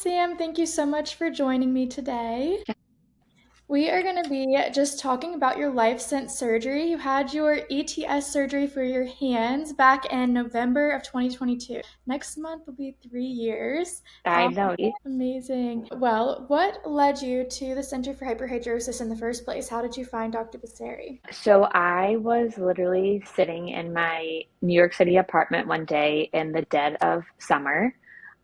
Sam. Thank you so much for joining me today. We are going to be just talking about your life since surgery. You had your ETS surgery for your hands back in November of 2022. Next month will be 3 years. I How know. amazing. Well, what led you to the Center for Hyperhidrosis in the first place? How did you find Dr. Basseri? So I was literally sitting in my New York City apartment one day in the dead of summer.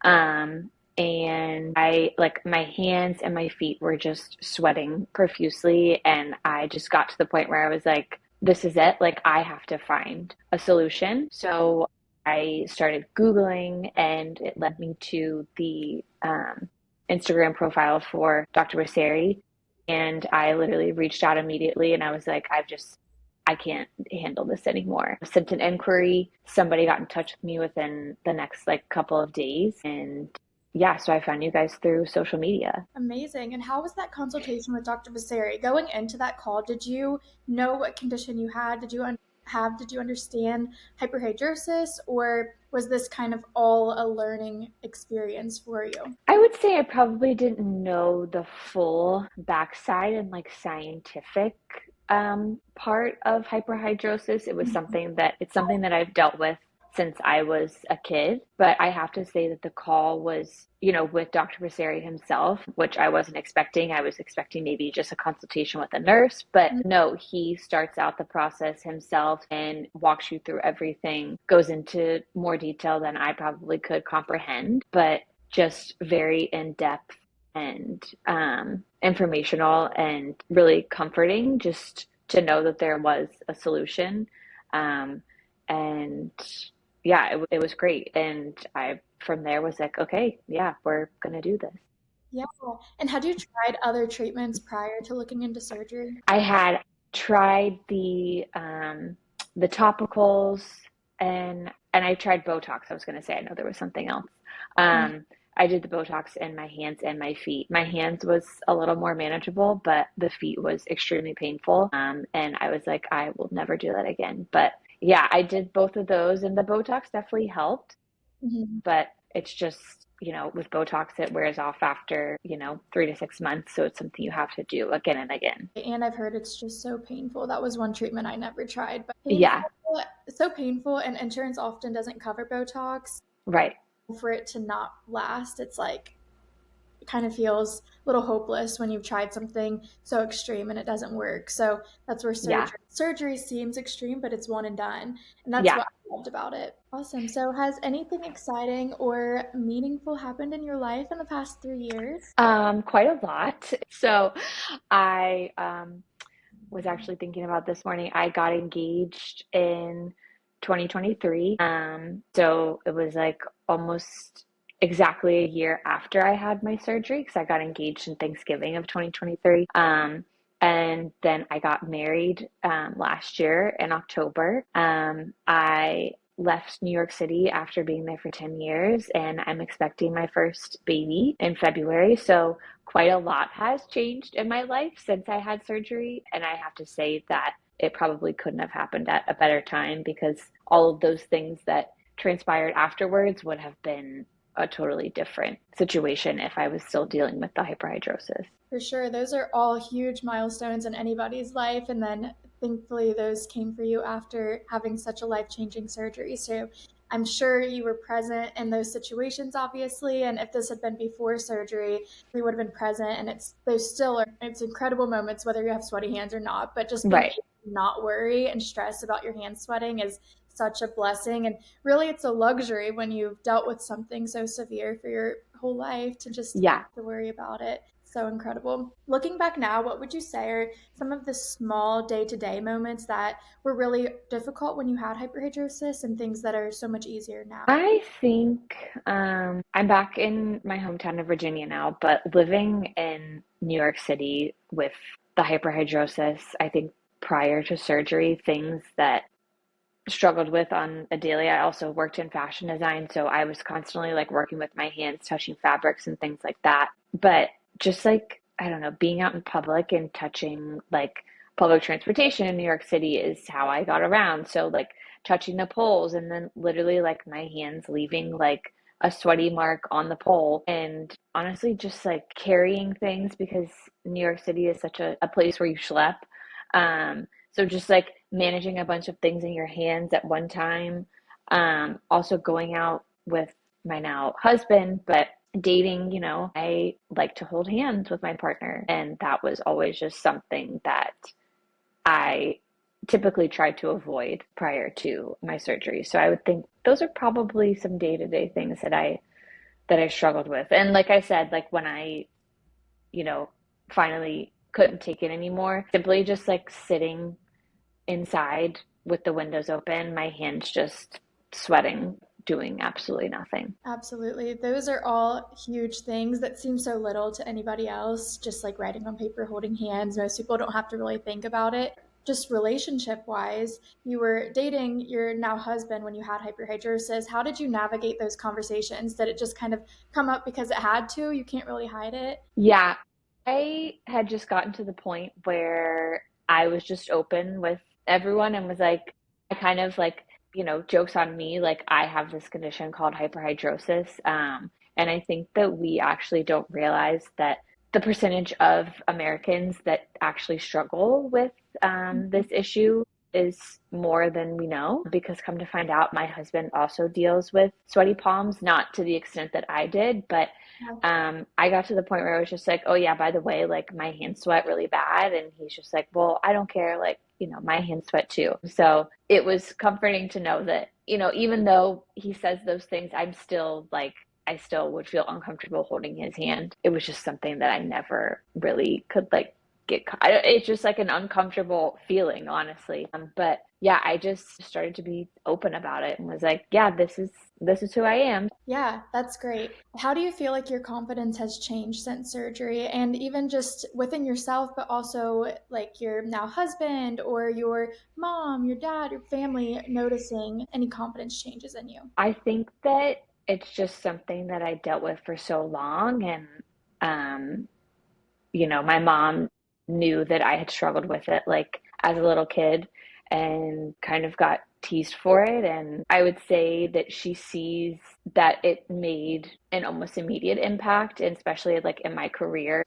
Um, and I like my hands and my feet were just sweating profusely. And I just got to the point where I was like, this is it. Like, I have to find a solution. So I started Googling, and it led me to the Instagram profile for Dr. Basseri. And I literally reached out immediately and I was like, I can't handle this anymore. I sent an inquiry. Somebody got in touch with me within the next like couple of days. And yeah, so I found you guys through social media. Amazing. And how was that consultation with Dr. Basseri? Going into that call, did you know what condition you had? Did you understand hyperhidrosis, or was this kind of all a learning experience for you? I would say I probably didn't know the full backside and like scientific part of hyperhidrosis. It's something that I've dealt with since I was a kid. But I have to say that the call was, with Dr. Passeri himself, which I wasn't expecting. I was expecting maybe just a consultation with a nurse, but no, he starts out the process himself and walks you through everything, goes into more detail than I probably could comprehend, but just very in depth and informational and really comforting just to know that there was a solution. Um, and yeah, it was great. And I, from there, was like, okay, yeah, we're going to do this. Yeah. And had you tried other treatments prior to looking into surgery? I had tried the topicals and I tried Botox. I was going to say, I know there was something else. Mm. I did the Botox in my hands and my feet. My hands was a little more manageable, but the feet was extremely painful. And I was like, I will never do that again. But yeah, I did both of those, and the Botox definitely helped. Mhm. But it's just, with Botox, it wears off after, 3 to 6 months. So it's something you have to do again and again. And I've heard it's just so painful. That was one treatment I never tried, but Yeah, painful, so painful, and insurance often doesn't cover Botox. right. For it to not last, it's like it kind of feels a little hopeless when you've tried something so extreme and it doesn't work. So that's where Yeah, surgery seems extreme, but it's one and done. And that's yeah. what I loved about it. Awesome. So has anything exciting or meaningful happened in your life in the past 3 years? Quite a lot. So I was actually thinking about this morning. I got engaged in 2023. So it was like almost exactly a year after I had my surgery because I got engaged in Thanksgiving of 2023. And then I got married last year in October. I left New York City after being there for 10 years, and I'm expecting my first baby in February. So quite a lot has changed in my life since I had surgery. And I have to say that it probably couldn't have happened at a better time because all of those things that transpired afterwards would have been a totally different situation if I was still dealing with the hyperhidrosis. For sure. Those are all huge milestones in anybody's life. And then thankfully, those came for you after having such a life changing surgery. So I'm sure you were present in those situations, obviously. And if this had been before surgery, we would have been present. And those still are, it's incredible moments, whether you have sweaty hands or not. But just being Right. able to not worry and stress about your hands sweating is such a blessing. And really, it's a luxury when you've dealt with something so severe for your whole life to just Yeah. to worry about it. So incredible. Looking back now, what would you say are some of the small day to day moments that were really difficult when you had hyperhidrosis and things that are so much easier now? I think I'm back in my hometown of Virginia now, but living in New York City with the hyperhidrosis, I think prior to surgery, things that struggled with on a daily. I also worked in fashion design, so I was constantly like working with my hands, touching fabrics and things like that. But just like, I don't know, being out in public and touching like public transportation in New York City is how I got around. So like touching the poles and then literally like my hands leaving like a sweaty mark on the pole. And honestly, just like carrying things because New York City is such a place where you schlep. So just like managing a bunch of things in your hands at one time. Also going out with my now husband, but dating, I like to hold hands with my partner. And that was always just something that I typically tried to avoid prior to my surgery. So I would think those are probably some day-to-day things that I struggled with. And like I said, like when I, you know, finally couldn't take it anymore, simply just like sitting inside with the windows open, my hands just sweating, doing absolutely nothing. Absolutely. Those are all huge things that seem so little to anybody else, just like writing on paper, holding hands. Most people don't have to really think about it. Just relationship wise, you were dating your now husband when you had hyperhidrosis. How did you navigate those conversations? Did it just kind of come up because it had to? You can't really hide it? Yeah, I had just gotten to the point where I was just open with everyone and was like, I kind of like, jokes on me, like I have this condition called hyperhidrosis. And I think that we actually don't realize that the percentage of Americans that actually struggle with this issue is more than we know, because come to find out, my husband also deals with sweaty palms, not to the extent that I did, but I got to the point where I was just like, oh yeah, by the way, like my hands sweat really bad. And he's just like, well, I don't care. Like, my hands sweat too. So it was comforting to know that, even though he says those things, I'm still like, I still would feel uncomfortable holding his hand. It was just something that I never really could like it's just like an uncomfortable feeling, honestly. But yeah, I just started to be open about it and was like, yeah, this is who I am. Yeah, that's great. How do you feel like your confidence has changed since surgery and even just within yourself, but also like your now husband or your mom, your dad, your family noticing any confidence changes in you? I think that it's just something that I dealt with for so long. And, um, my mom knew that I had struggled with it like as a little kid and kind of got teased for it. And I would say that she sees that it made an almost immediate impact, and especially like in my career.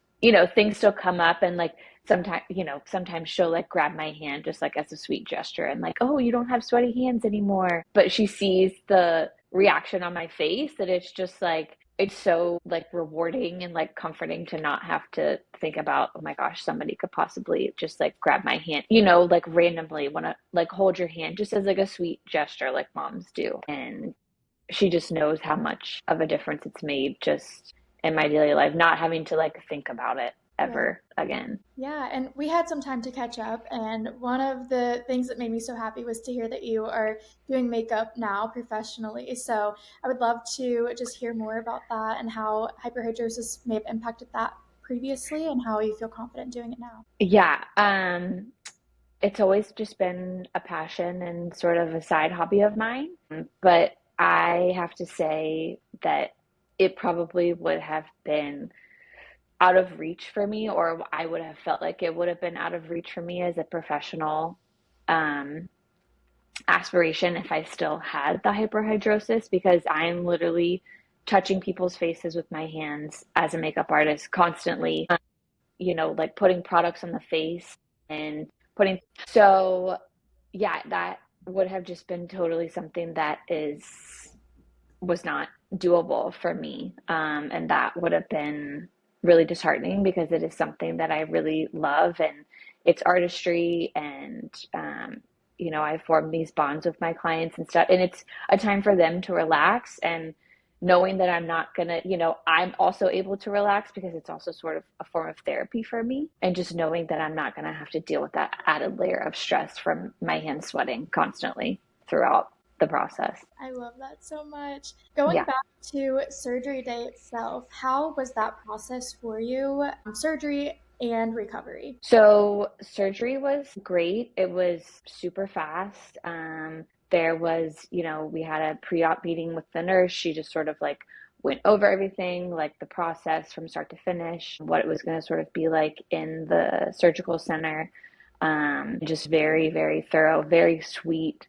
Things still come up and like sometimes she'll like grab my hand just like as a sweet gesture and like, oh, you don't have sweaty hands anymore. But she sees the reaction on my face that it's just like, it's so like rewarding and like comforting to not have to think about, oh my gosh, somebody could possibly just like grab my hand, like randomly want to like hold your hand just as like a sweet gesture like moms do. And she just knows how much of a difference it's made just in my daily life, not having to like think about it Yeah. ever again. Yeah, and we had some time to catch up, and one of the things that made me so happy was to hear that you are doing makeup now professionally. So I would love to just hear more about that and how hyperhidrosis may have impacted that previously and how you feel confident doing it now. Yeah, it's always just been a passion and sort of a side hobby of mine. But I have to say that it probably would have been out of reach for me, or I would have felt like it would have been out of reach for me as a professional um, aspiration if I still had the hyperhidrosis, because I'm literally touching people's faces with my hands as a makeup artist constantly, like putting products on the face and so yeah, that would have just been totally something that was not doable for me. And that would have been really disheartening because it is something that I really love, and it's artistry. And, I form these bonds with my clients and stuff. And it's a time for them to relax, and knowing that I'm not gonna, I'm also able to relax because it's also sort of a form of therapy for me. And just knowing that I'm not gonna have to deal with that added layer of stress from my hands sweating constantly throughout the process. I love that so much. Going Yeah. back to surgery day itself, how was that process for you? Surgery and recovery. So surgery was great. It was super fast. There was, we had a pre-op meeting with the nurse. She just sort of like went over everything, like the process from start to finish, what it was going to sort of be like in the surgical center. Just very, very thorough, very sweet,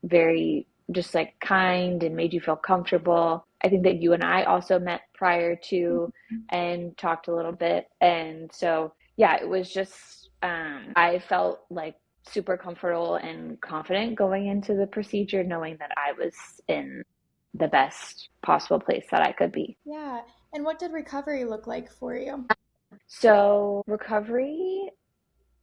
very just like kind and made you feel comfortable. I think that you and I also met prior to and talked a little bit. And so, yeah, it was just, I felt like super comfortable and confident going into the procedure, knowing that I was in the best possible place that I could be. Yeah. And what did recovery look like for you? So, recovery,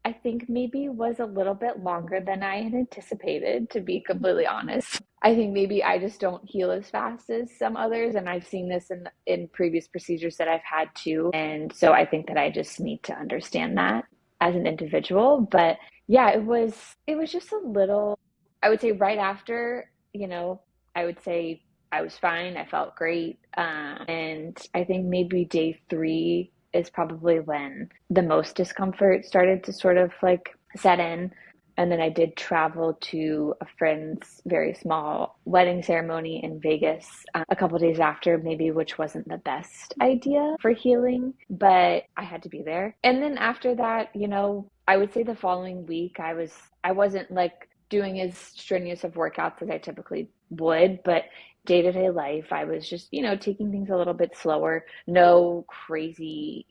I think maybe was a little bit longer than I had anticipated, to be completely honest. I think maybe I just don't heal as fast as some others, and I've seen this in previous procedures that I've had too. And so I think that I just need to understand that as an individual. But yeah, it was just a little, I would say right after, I would say I was fine. I felt great. And I think maybe day 3 is probably when the most discomfort started to sort of like set in. And then I did travel to a friend's very small wedding ceremony in Vegas a couple days after, maybe, which wasn't the best idea for healing, but I had to be there. And then after that, I would say the following week, I wasn't like doing as strenuous of workouts as I typically would, but day-to-day life, I was just, taking things a little bit slower. No crazy,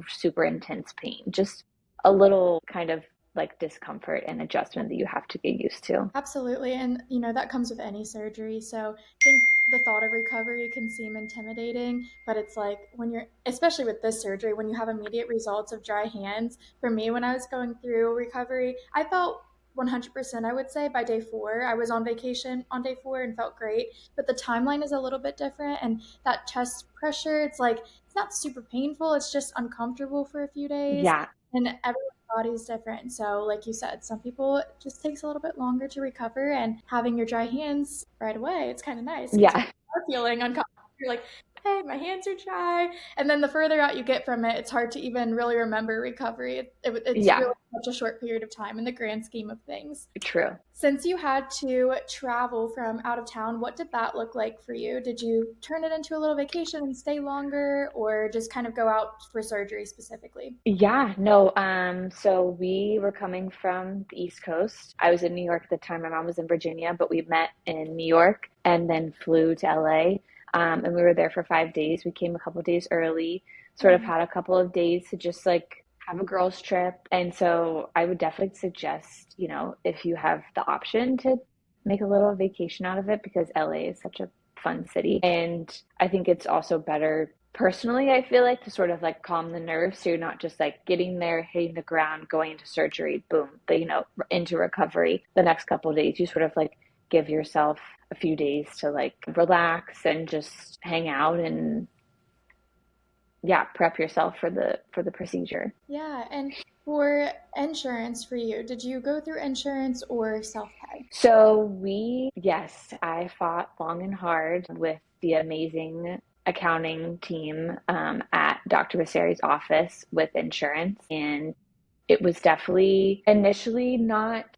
super intense pain, just a little kind of like discomfort and adjustment that you have to get used to. Absolutely. And, that comes with any surgery. So I think the thought of recovery can seem intimidating, but it's like when you're, especially with this surgery, when you have immediate results of dry hands. For me, when I was going through recovery, I felt 100%, I would say, by day 4. I was on vacation on day 4 and felt great, but the timeline is a little bit different. And that chest pressure, it's like, it's not super painful, it's just uncomfortable for a few days. Yeah, And everyone's body is different. So, like you said, some people it just takes a little bit longer to recover, and having your dry hands right away, it's kind of nice because you yeah, are feeling uncomfortable. You're like, hey, my hands are dry. And then the further out you get from it, it's hard to even really remember recovery. It's yeah, really such a short period of time in the grand scheme of things. true. Since you had to travel from out of town, what did that look like for you? Did you turn it into a little vacation and stay longer, or just kind of go out for surgery specifically? Yeah, no, so we were coming from the East Coast. I was in New York at the time. My mom was in Virginia, but we met in New York and then flew to LA. And we were there for 5 days. We came a couple of days early, sort of Mhm. had a couple of days to just like have a girls' trip. And so I would definitely suggest, if you have the option to make a little vacation out of it, because LA is such a fun city. And I think it's also better personally, I feel like, to sort of like calm the nerves, so you're not just like getting there, hitting the ground, going into surgery, boom, but into recovery the next couple of days. You sort of like give yourself a few days to like relax and just hang out and yeah, prep yourself for the procedure. Yeah, and for insurance for you, did you go through insurance or self-pay? So yes, I fought long and hard with the amazing accounting team at Dr. Basseri's office with insurance. And it was definitely initially not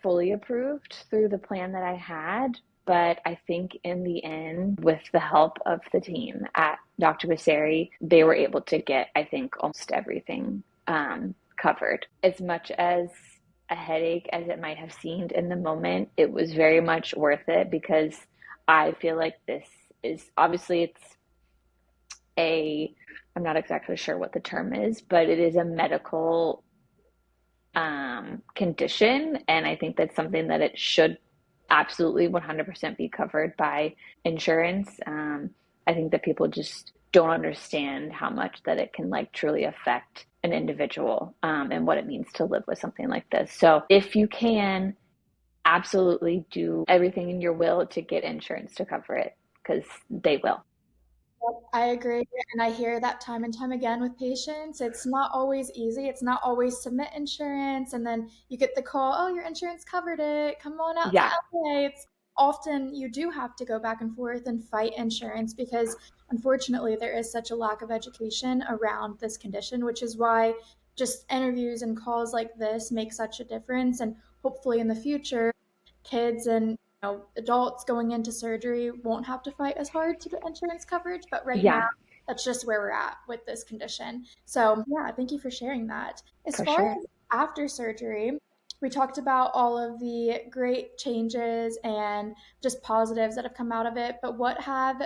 fully approved through the plan that I had. But I think in the end, with the help of the team at Dr. Basseri, they were able to get, I think, almost everything covered. As much as a headache as it might have seemed in the moment, it was very much worth it, because I feel like this is obviously a, I'm not exactly sure what the term is, but it is a medical condition. And I think that's something that it should absolutely 100% be covered by insurance. I think that people just don't understand how much that it can like truly affect an individual, and what it means to live with something like this. So if you can, absolutely do everything in your will to get insurance to cover it, because they will. I agree, and I hear that time and time again with patients. It's not always easy. It's not always submit insurance, and then you get the call, "Oh, your insurance covered it. Come on out to Yeah, LA." It's often you do have to go back and forth and fight insurance because unfortunately there is such a lack of education around this condition, which is why just interviews and calls like this make such a difference. And hopefully in the future, kids and adults going into surgery won't have to fight as hard to get insurance coverage. But right now, yeah, that's just where we're at with this condition. So, yeah, thank you for sharing that. As for far sure. as after surgery, We talked about all of the great changes and just positives that have come out of it, but what have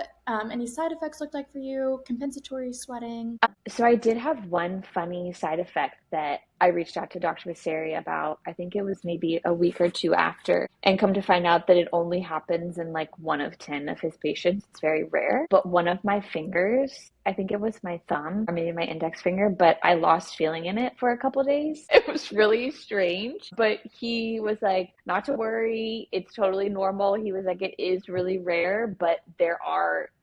any side effects looked like for you? Compensatory sweating? So I did have one funny side effect that I reached out to Dr. Basseri about. I think it was maybe a week or two after, and come to find out that it only happens in like 1 of 10 of his patients. It's very rare. But one of my fingers, I think it was my thumb or maybe my index finger, but I lost feeling in it for a couple days. It was really strange. But he was like, not to worry, it's totally normal. He was like, it is really rare, but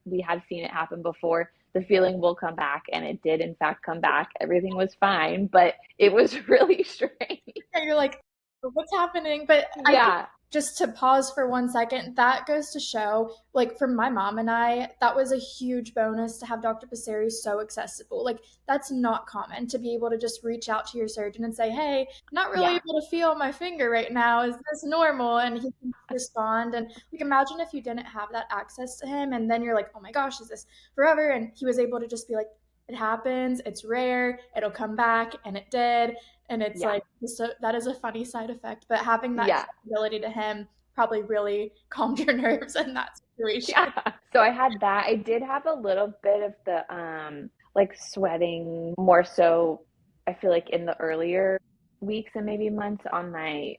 we have seen it happen before. The feeling will come back, and it did in fact come back. Everything was fine, but it was really strange. And you're like, what's happening? But I think Yeah, just to pause for 1 second, that goes to show, like for my mom and I, that was a huge bonus to have Dr. Passeri so accessible. Like that's not common to be able to just reach out to your surgeon and say, "Hey, I'm not really yeah, able to feel my finger right now. Is this normal?" And he can respond. And like imagine if you didn't have that access to him, and then you're like, "Oh my gosh, is this forever?" And he was able to just be like, "It happens. It's rare. It'll come back," and it did. And it's yeah, like, so that is a funny side effect, but having that yeah, accessibility to him probably really calmed your nerves in that situation. yeah. So I had that. I did have a little bit of the like sweating more so I feel like in the earlier weeks and maybe months on my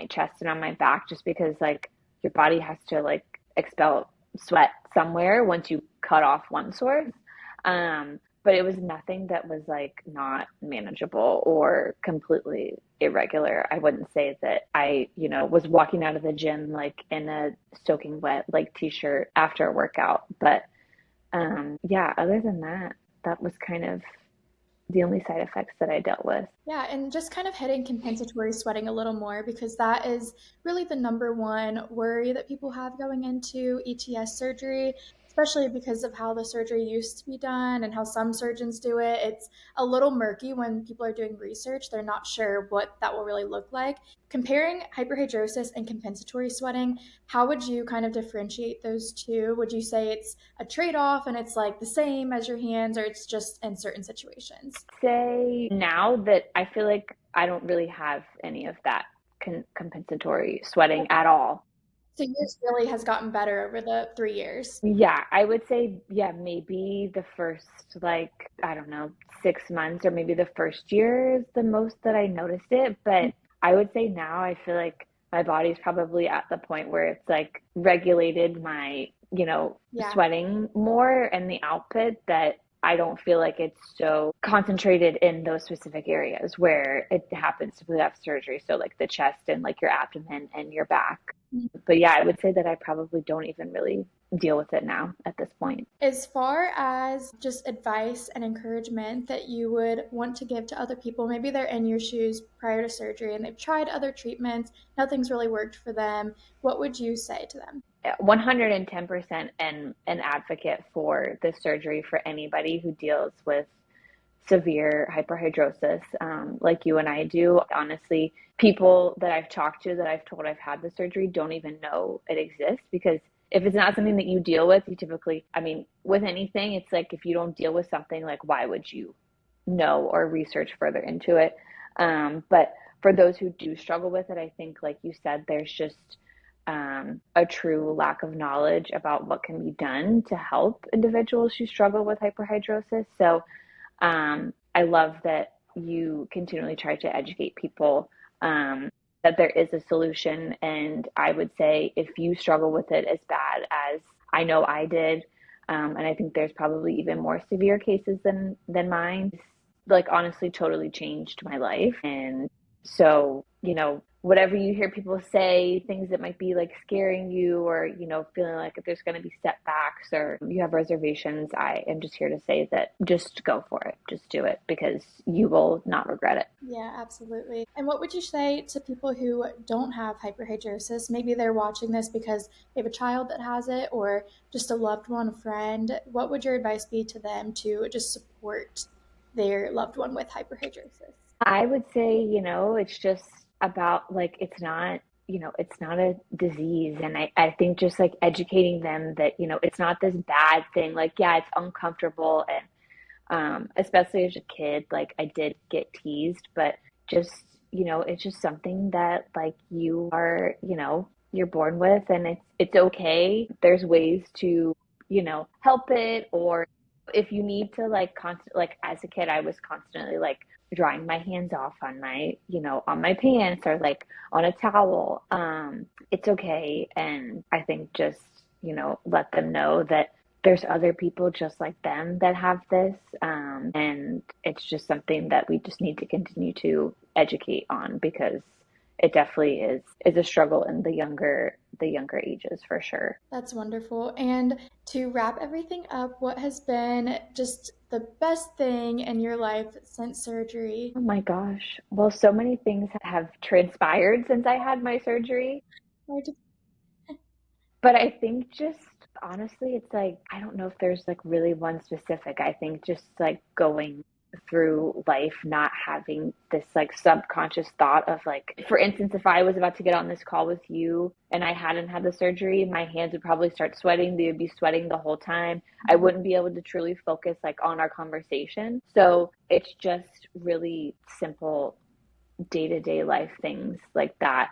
chest and on my back just because like your body has to like expel sweat somewhere once you cut off one source. But it was nothing that was like not manageable or completely irregular. I wouldn't say that was walking out of the gym like in a soaking wet like t-shirt after a workout. But yeah, other than that, that was kind of the only side effects that I dealt with. Yeah, and just kind of hitting compensatory sweating a little more because that is really the number one worry that people have going into ETS surgery, especially because of how the surgery used to be done and how some surgeons do it. It's a little murky when people are doing research. They're not sure what that will really look like. Comparing hyperhidrosis and compensatory sweating, how would you kind of differentiate those two? Would you say it's a trade off and it's like the same as your hands, or it's just in certain situations? Say now that I feel like I don't really have any of that compensatory sweating at all. So yours really has gotten better over the 3 years. Yeah, I would say, yeah, maybe the first, like, I don't know, 6 months or maybe the first year is the most that I noticed it. But I would say now I feel like my body's probably at the point where it's like regulated my, Yeah. sweating more and the output that I don't feel like it's so concentrated in those specific areas where it happens to have surgery. So, like the chest and like your abdomen and your back. But yeah, I would say that I probably don't even really deal with it now at this point. As far as just advice and encouragement that you would want to give to other people, maybe they're in your shoes prior to surgery and they've tried other treatments, nothing's really worked for them, what would you say to them? 110% an advocate for the surgery for anybody who deals with severe hyperhidrosis, like you and I do. Honestly, people that I've talked to that I've told I've had the surgery don't even know it exists because if it's not something that you deal with, you typically, I mean, with anything, it's like if you don't deal with something, like why would you know or research further into it? But for those who do struggle with it, I think, like you said, there's just a true lack of knowledge about what can be done to help individuals who struggle with hyperhidrosis. So I love that you continually try to educate people that there is a solution. And I would say if you struggle with it as bad as I know I did, and I think there's probably even more severe cases than mine, like honestly totally changed my life. And so, whatever you hear people say, things that might be like scaring you or, feeling like if there's going to be setbacks or you have reservations, I am just here to say that just go for it. Just do it because you will not regret it. Yeah, absolutely. And what would you say to people who don't have hyperhidrosis? Maybe they're watching this because they have a child that has it or just a loved one, a friend. What would your advice be to them to just support their loved one with hyperhidrosis? I would say, it's just about like, it's not a disease. And I think just like educating them that, it's not this bad thing. Like, yeah, it's uncomfortable. And especially as a kid, like I did get teased, but just it's just something that like you are, you're born with, and it's okay. There's ways to, help it, or if you need to like constant, like as a kid, I was constantly like drying my hands off on my, on my pants or like on a towel. It's okay. And I think just, let them know that there's other people just like them that have this. And it's just something that we just need to continue to educate on, because it definitely is a struggle in the younger ages for sure. That's wonderful. And to wrap everything up, what has been just the best thing in your life since surgery? Oh my gosh. Well, so many things have transpired since I had my surgery. Or just, But I think just honestly, it's like, I don't know if there's like really one specific. I think just like going through life, not having this like subconscious thought of like, for instance, if I was about to get on this call with you and I hadn't had the surgery, my hands would probably start sweating. They would be sweating the whole time. I wouldn't be able to truly focus like on our conversation. So it's just really simple day-to-day life things like that.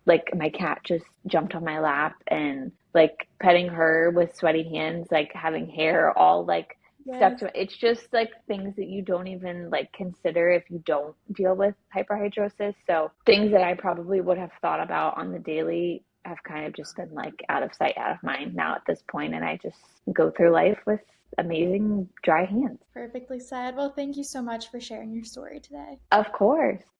Like my cat just jumped on my lap, and like petting her with sweaty hands, like having hair all like stuck yes. to it. It's just like things that you don't even like consider if you don't deal with hyperhidrosis. So things that I probably would have thought about on the daily have kind of just been like out of sight, out of mind now at this point, and I just go through life with amazing dry hands. Perfectly said. Well, thank you so much for sharing your story today. Of course.